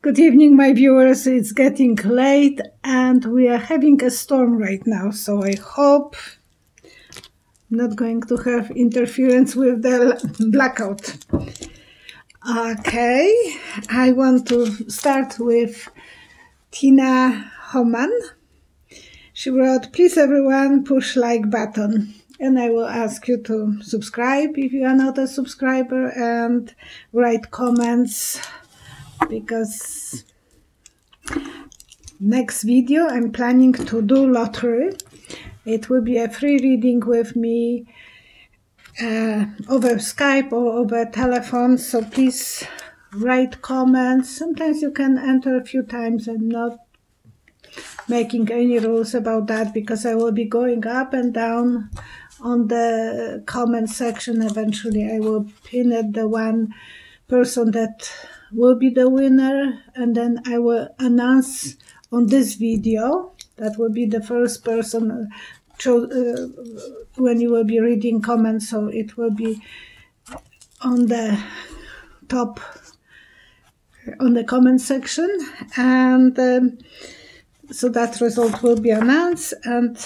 Good evening, my viewers. It's getting late and we are having a storm right now, so I hope I'm not going to have interference with the blackout. Okay, I want to start with Tina Homan. She wrote, "Please everyone push like button." And I will ask you to subscribe if you are not a subscriber and write comments, because next video I'm planning to do lottery. It will be a free reading with me over Skype or over telephone, so please write comments. Sometimes you can enter a few times. I'm not making any rules about that because I will be going up and down on the comment section. Eventually I will pin it the one person that will be the winner, and then I will announce on this video. That will be the first person when you will be reading comments, so it will be on the top on the comment section, and so that result will be announced, and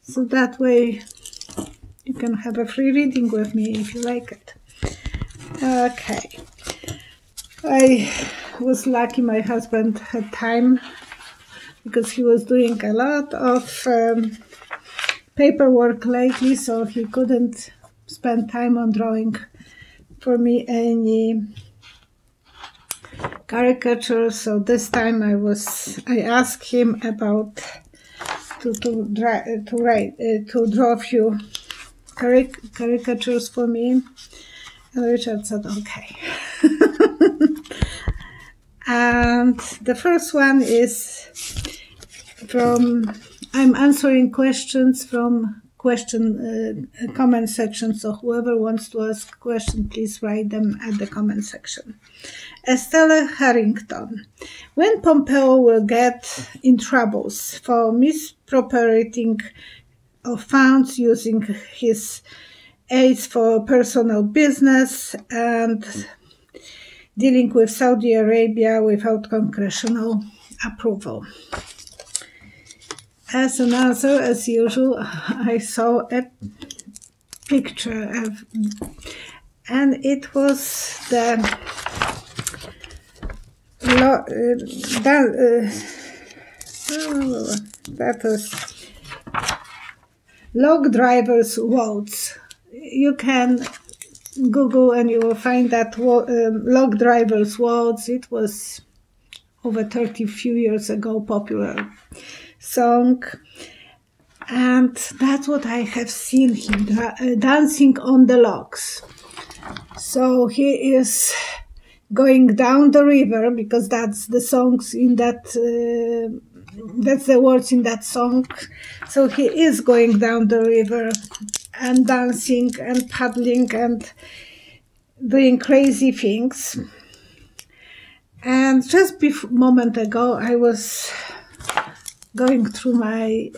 so that way you can have a free reading with me if you like it. Okay, I was lucky my husband had time because he was doing a lot of paperwork lately, so he couldn't spend time on drawing for me any caricatures. So this time I asked him about to draw a few caricatures for me, and Richard said okay. And the first one is from, I'm answering questions from comment section, so whoever wants to ask a question, please write them at the comment section. Estella Harrington: when Pompeo will get in troubles for misappropriating of funds using his aids for personal business and dealing with Saudi Arabia without congressional approval? As an answer, as usual, I saw a picture of, and it was the that was log drivers' votes. You can Google and you will find that log drivers' votes. It was over 30 few years ago popular song, and that's what I have seen him dancing on the logs. So he is going down the river, because that's the songs in that that's the words in that song. So he is going down the river and dancing and paddling and doing crazy things. And just a moment ago I was going through my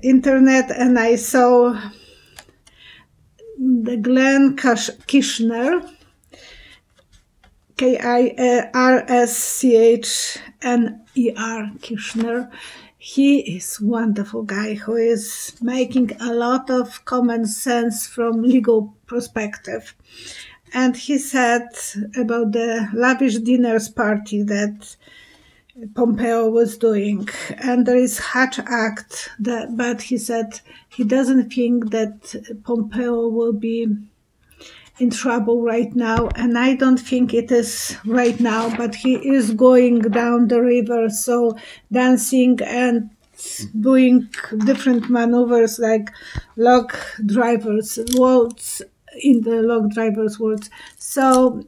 internet, and I saw the Glenn Kirshner, Kirschner, Kirshner. He is a wonderful guy who is making a lot of common sense from legal perspective. And he said about the lavish dinners party that Pompeo was doing, and there is Hatch Act, but he said he doesn't think that Pompeo will be in trouble right now, and I don't think it is right now, but he is going down the river, so dancing and doing different maneuvers like log drivers' words, in the log drivers' words. So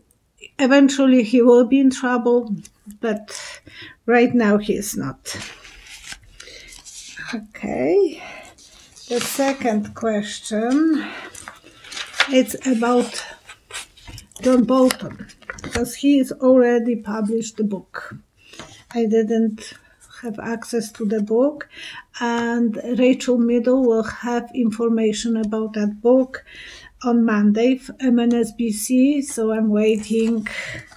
eventually he will be in trouble, but right now he is not. Okay, the second question, it's about John Bolton, because he has already published the book. I didn't have access to the book, and Rachel Middle will have information about that book. on Monday, MNSBC, so I'm waiting.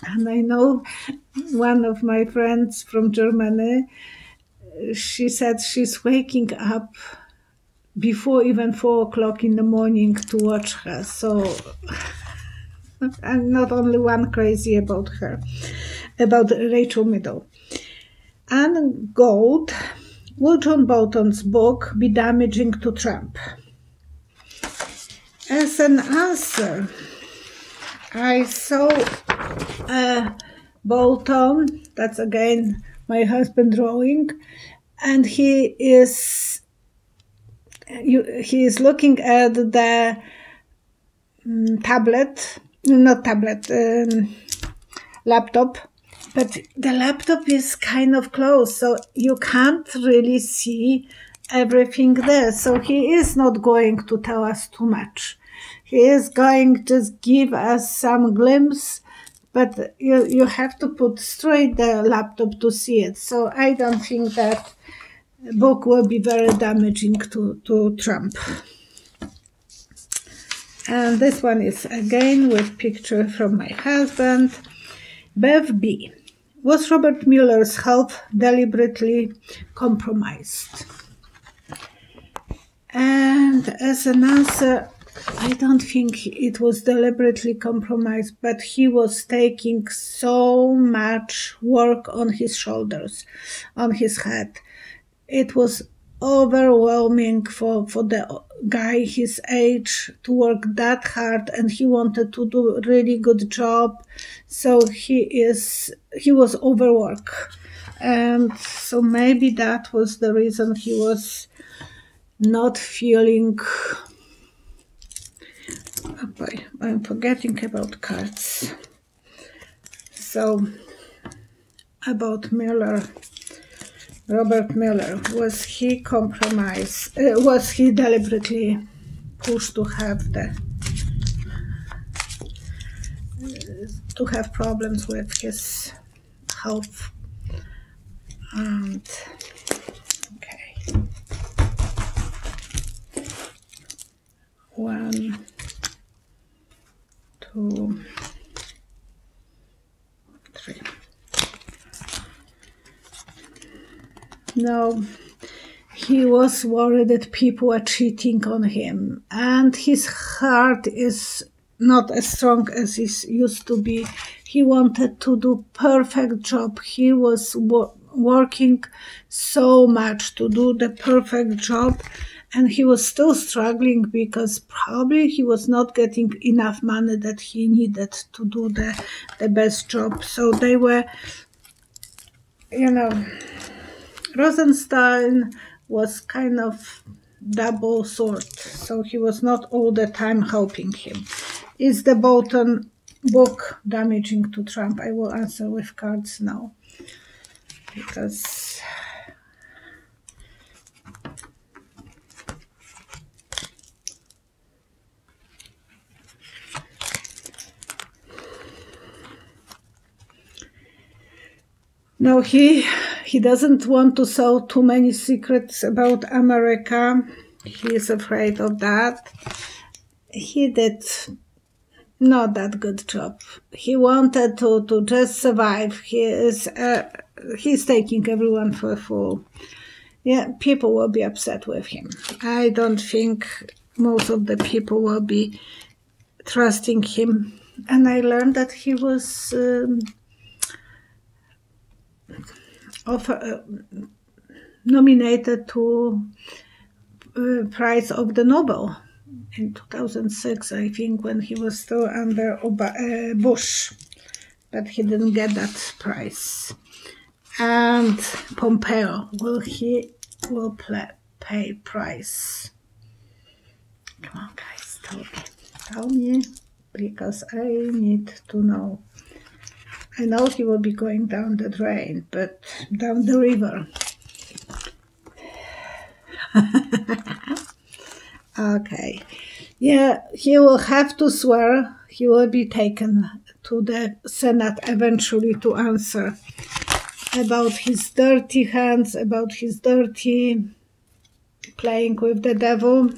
And I know one of my friends from Germany, she said she's waking up before even 4 o'clock in the morning to watch her. So I'm not only one crazy about her, about Rachel Maddow. And gold. Will John Bolton's book be damaging to Trump? As an answer, I saw Bolton, that's again my husband drawing, and he is looking at the laptop, but the laptop is kind of close, so you can't really see everything there. So he is not going to tell us too much. He is going to just give us some glimpse, but you have to put straight the laptop to see it. So I don't think that book will be very damaging to Trump. And this one is again with picture from my husband. Bev B. Was Robert Mueller's health deliberately compromised? And as an answer, I don't think it was deliberately compromised, but he was taking so much work on his shoulders, on his head. It was overwhelming for the guy his age to work that hard, and he wanted to do a really good job. So he was overworked. And so maybe that was the reason he was not feeling... Oh boy, I'm forgetting about cards. So, about Mueller, Robert Mueller, was he compromised? Was he deliberately pushed to have problems with his health? And okay, 1, 2, 3. No, he was worried that people are cheating on him, and his heart is not as strong as it used to be. He wanted to do perfect job. He was working so much to do the perfect job, and he was still struggling because probably he was not getting enough money that he needed to do the best job. So they were, Rosenstein was kind of double sword, so he was not all the time helping him. Is the Bolton book damaging to Trump? I will answer with cards now, because no, he doesn't want to sell too many secrets about America. He is afraid of that. He did not that good job. He wanted to just survive. He's taking everyone for a fool. Yeah, people will be upset with him. I don't think most of the people will be trusting him. And I learned that he was nominated to Prize of the Nobel in 2006, I think, when he was still under Bush, but he didn't get that prize. And Pompeo, will pay prize? Come on, guys, tell me, because I need to know. I know he will be going down the drain, but down the river. Okay. Yeah, he will have to swear. He will be taken to the Senate eventually to answer about his dirty hands, about his dirty playing with the devil.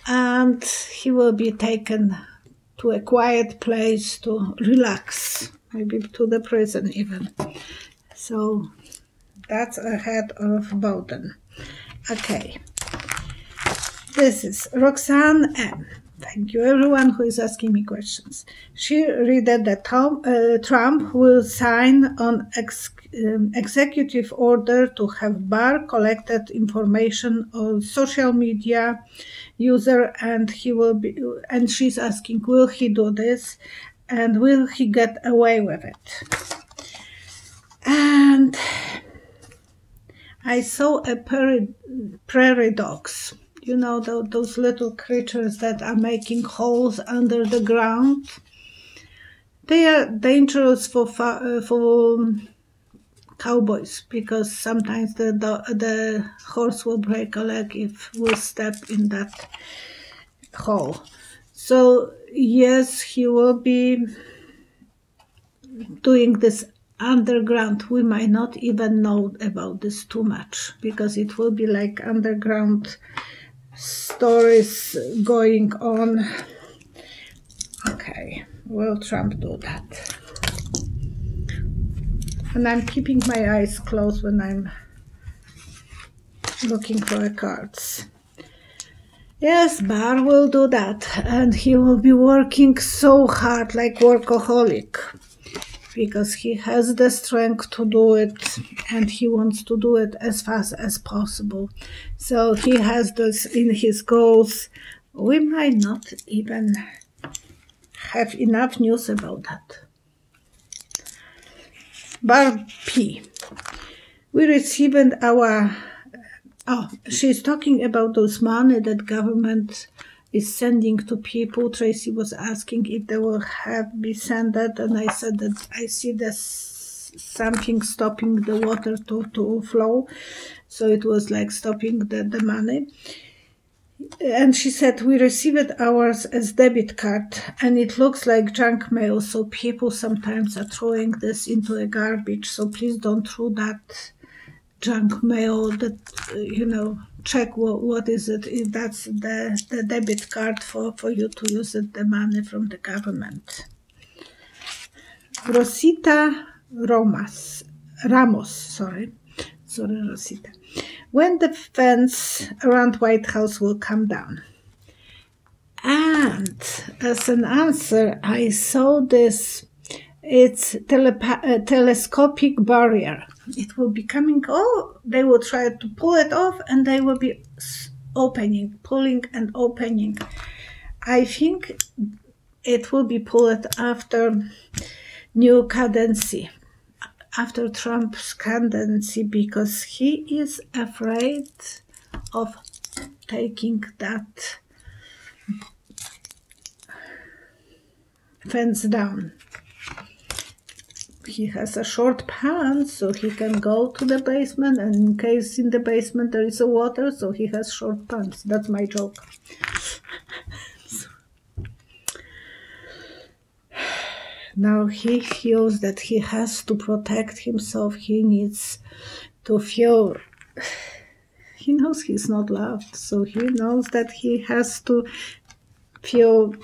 and he will be taken to a quiet place to relax, maybe to the prison even. So that's ahead of Bolton. Okay. This is Roxanne M. Thank you, everyone who is asking me questions. She read that Trump will sign an executive order to have Barr collected information on social media user, and he will be. And she's asking, will he do this, and will he get away with it? And I saw a prairie dogs. You know, those little creatures that are making holes under the ground. They are dangerous for cowboys, because sometimes the horse will break a leg if we step in that hole. So yes, he will be doing this underground. We might not even know about this too much, because it will be like underground stories going on. Okay, will Trump do that? And I'm keeping my eyes closed when I'm looking for the cards. Yes, Barr will do that, and he will be working so hard, like workaholic, because he has the strength to do it, and he wants to do it as fast as possible. So he has this in his goals. We might not even have enough news about that. Barb P. We received our... Oh, she's talking about those money that government is sending to people. Tracy was asking if they will be sent that, and I said that I see this something stopping the water to flow. So it was like stopping the money. And she said, we received ours as debit card, and it looks like junk mail, so people sometimes are throwing this into a garbage. So please don't throw that junk mail. That check what is it, if that's the debit card for you to use it, the money from the government. Rosita Ramos, sorry Rosita. When the fence around White House will come down? And as an answer, I saw this. It's telescopic barrier. It will be coming. Oh, they will try to pull it off, and they will be pulling and opening. I think it will be pulled after new candidacy, after Trump's candidacy, because he is afraid of taking that fence down. He has a short pants, so he can go to the basement, and in case in the basement there is a water, so he has short pants. That's my joke. Now he feels that he has to protect himself. He needs to feel... He knows he's not loved, so he knows that he has to feel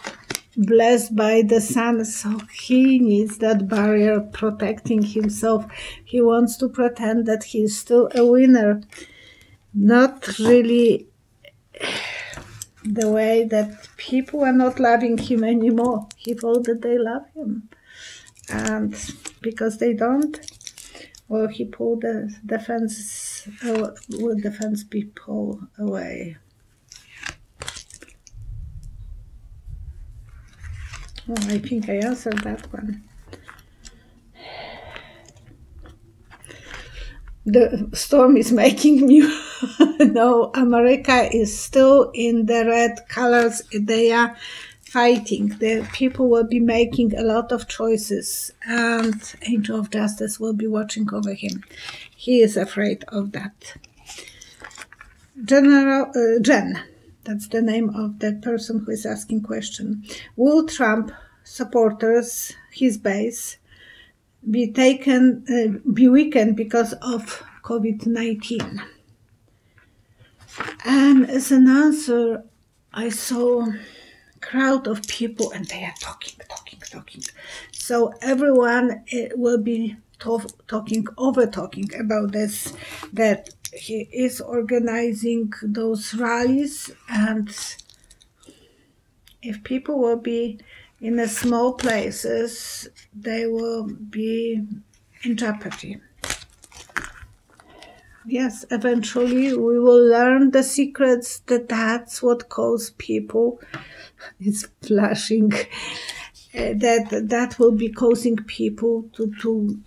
blessed by the sun, so he needs that barrier protecting himself. He wants to pretend that he's still a winner, not really the way that people are not loving him anymore. He thought that they love him, and because they don't, well, he pulled the fence. Will the fence be pulled away? Oh, I think I answered that one. The storm is making me... No, America is still in the red colors. They are fighting. The people will be making a lot of choices, and Angel of Justice will be watching over him. He is afraid of that. Jen, that's the name of the person who is asking question. Will Trump supporters, his base, be weakened because of COVID-19? And as an answer, I saw a crowd of people and they are talking. So everyone will be over talking about this, that he is organizing those rallies, and if people will be in the small places, they will be in jeopardy. Yes, eventually we will learn the secrets, that's what causes people. It's flashing. That will be causing people to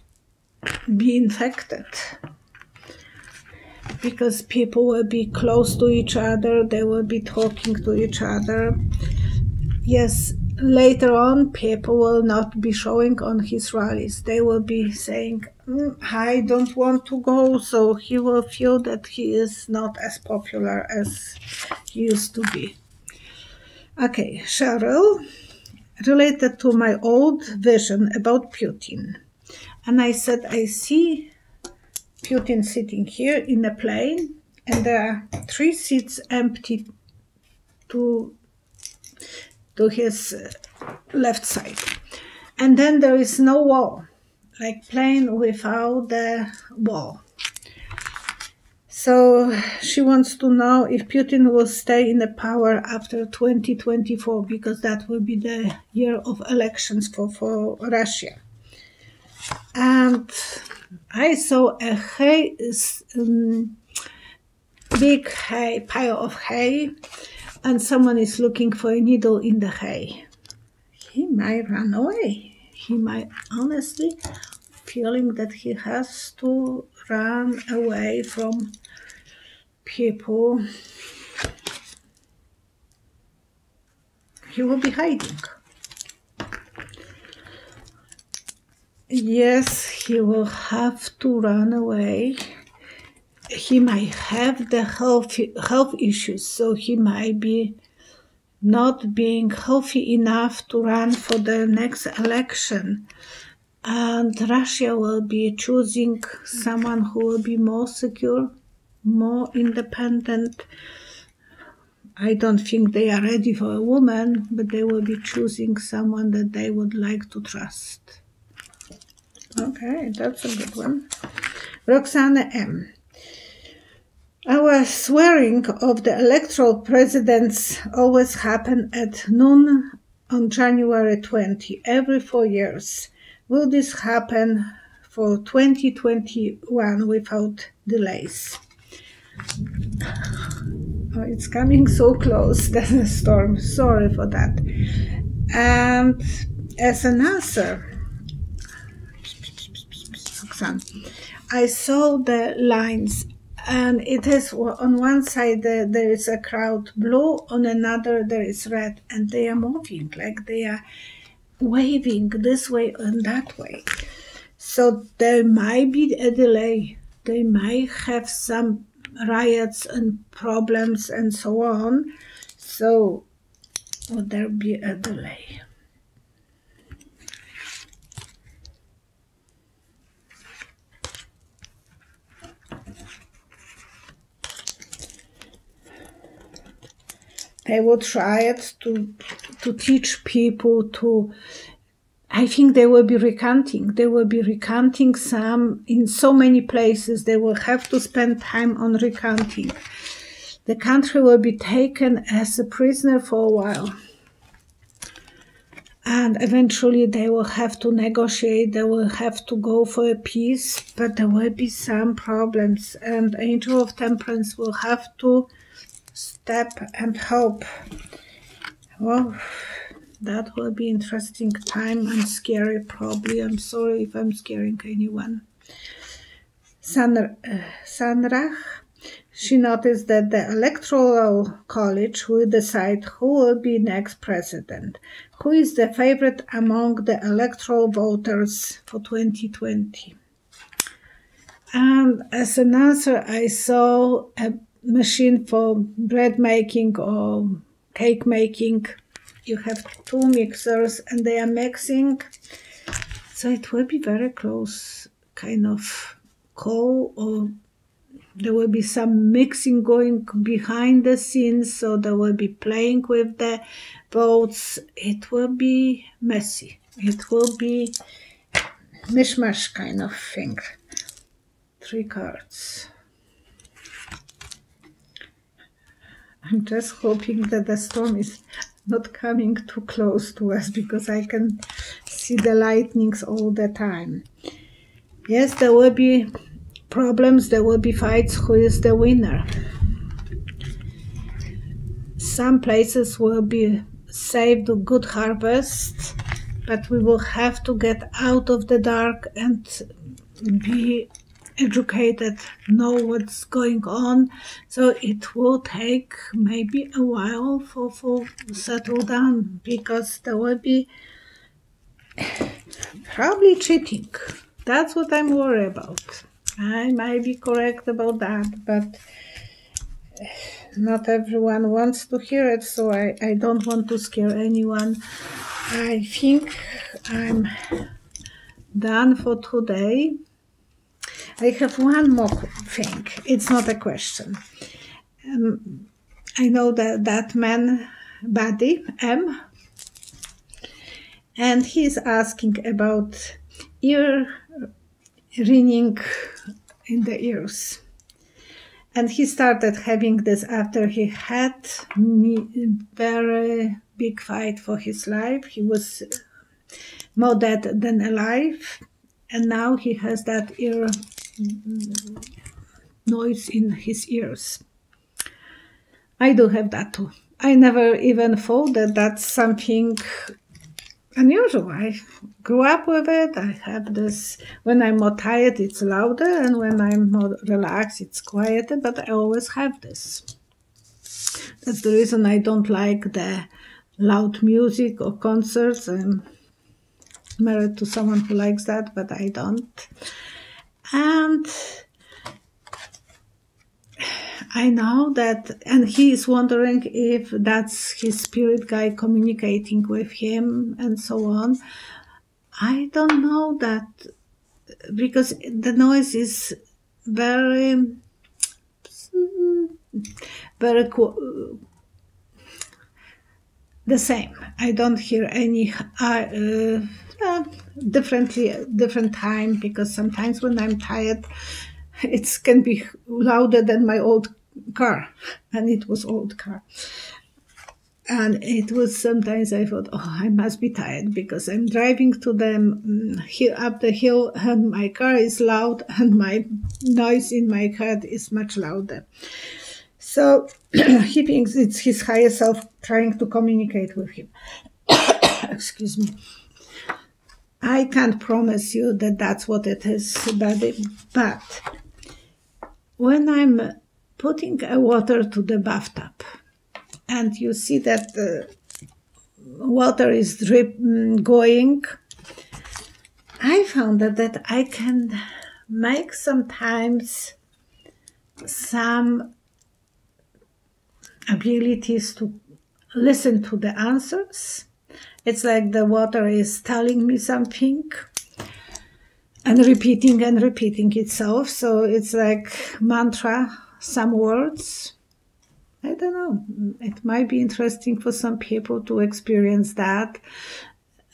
be infected. Because people will be close to each other, they will be talking to each other. Yes, later on, people will not be showing on his rallies. They will be saying, I don't want to go, so he will feel that he is not as popular as he used to be. Okay, Cheryl, related to my old vision about Putin. And I said, I see Putin sitting here in a plane, and there are 3 seats empty to his left side. And then there is no wall, like plane without the wall. So she wants to know if Putin will stay in the power after 2024, because that will be the year of elections for Russia. And I saw a big pile of hay, and someone is looking for a needle in the hay. He might run away. He might honestly feeling that he has to run away from people. He will be hiding. Yes, he will have to run away. He might have the health issues, so he might be not being healthy enough to run for the next election. And Russia will be choosing someone who will be more secure, more independent. I don't think they are ready for a woman, but they will be choosing someone that they would like to trust. Okay, that's a good one. Roxana M. Our swearing of the electoral presidents always happen at noon on January 20, every 4 years. Will this happen for 2021 without delays? Oh, it's coming so close, the storm. Sorry for that. And as an answer, I saw the lines, and it is on one side there is a crowd blue, on another there is red, and they are moving, like they are waving this way and that way. So there might be a delay. They might have some riots and problems and so on. So will there be a delay? They will try it to teach people to. I think they will be recanting. They will be recanting some in so many places. They will have to spend time on recanting. The country will be taken as a prisoner for a while. And eventually they will have to negotiate. They will have to go for a peace, but there will be some problems. And Angel of Temperance will have to step and help. Well, that will be interesting time and scary, probably. I'm sorry if I'm scaring anyone. Sanrach, she noticed that the Electoral College will decide who will be next president, who is the favorite among the electoral voters for 2020. And as an answer, I saw a machine for bread making or cake making. You have 2 mixers and they are mixing, so it will be very close, kind of coal or there will be some mixing going behind the scenes, so they will be playing with the votes. It will be messy. It will be mishmash kind of thing. 3 cards. I'm just hoping that the storm is not coming too close to us, because I can see the lightnings all the time. Yes, there will be problems, there will be fights. Who is the winner? Some places will be saved a good harvest, but we will have to get out of the dark and be educated, know what's going on. So it will take maybe a while for settle down, because there will be probably cheating. That's what I'm worried about. I might be correct about that, but not everyone wants to hear it, so I don't want to scare anyone. I think I'm done for today. I have one more thing. It's not a question. I know that man, Buddy, M, and he's asking about ear ringing in the ears. And he started having this after he had a very big fight for his life. He was more dead than alive. And now he has that ear noise in his ears. I do have that too. I never even thought that that's something unusual. I grew up with it. I have this, when I'm more tired, it's louder, and when I'm more relaxed, it's quieter, but I always have this. That's the reason I don't like the loud music or concerts. I'm married to someone who likes that, but I don't. And I know that, and he is wondering if that's his spirit guy communicating with him and so on. I don't know that, because the noise is very the same. I don't hear any different time, because sometimes when I'm tired, it can be louder than my old car, and it was old car. And it was sometimes I thought, oh, I must be tired, because I'm driving to the hill, up the hill, and my car is loud, and my noise in my head is much louder. So he thinks it's his higher self trying to communicate with him. Excuse me. I can't promise you that that's what it is, but when I'm putting water to the bathtub, and you see that the water is going, I found that I can make sometimes some abilities to listen to the answers. It's like the water is telling me something and repeating itself. So it's like mantra, some words. I don't know. It might be interesting for some people to experience that.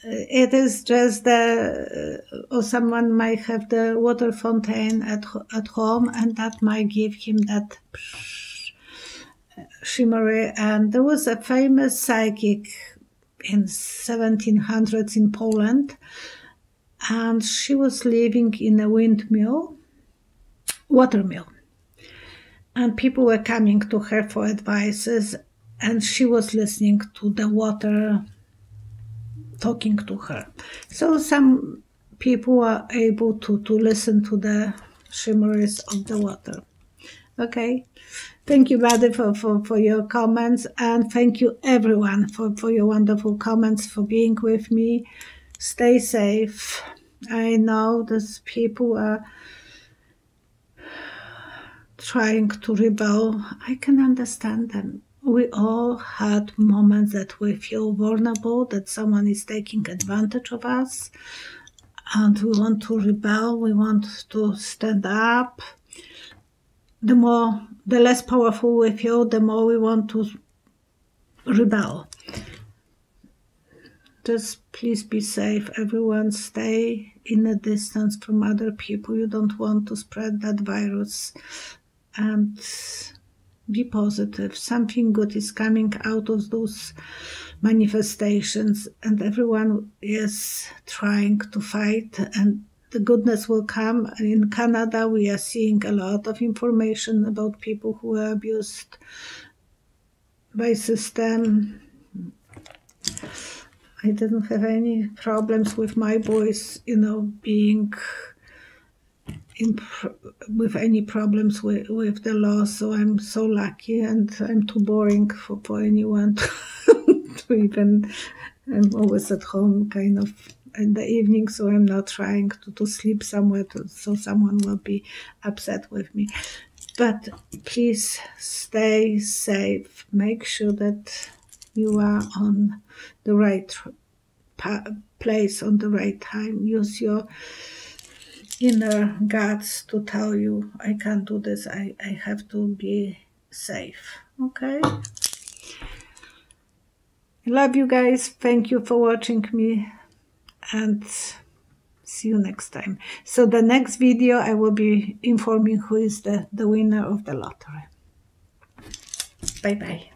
It is just or someone might have the water fountain at home, and that might give him that shimmery. And there was a famous psychic in 1700s in Poland, and she was living in a watermill. And people were coming to her for advices, and she was listening to the water talking to her. So some people were able to listen to the shimmeries of the water. Okay. Thank you, Buddy, for your comments, and thank you, everyone, for your wonderful comments, for being with me. Stay safe. I know these people are trying to rebel. I can understand them. We all had moments that we feel vulnerable, that someone is taking advantage of us, and we want to rebel, we want to stand up. the less powerful we feel, the more we want to rebel. Just please be safe. Everyone stay in a distance from other people. You don't want to spread that virus. And be positive. Something good is coming out of those manifestations, and everyone is trying to fight, and the goodness will come. In Canada, we are seeing a lot of information about people who are abused by system. I didn't have any problems with my boys, being with any problems with the law, so I'm so lucky, and I'm too boring for anyone to even. I'm always at home kind of in the evening, so I'm not trying to sleep somewhere so someone will be upset with me. But please stay safe. Make sure that you are on the right place on the right time. Use your inner guts to tell you, I can't do this, I have to be safe. Okay? I love you guys. Thank you for watching me, and see you next time. So the next video I will be informing who is the winner of the lottery. Bye bye.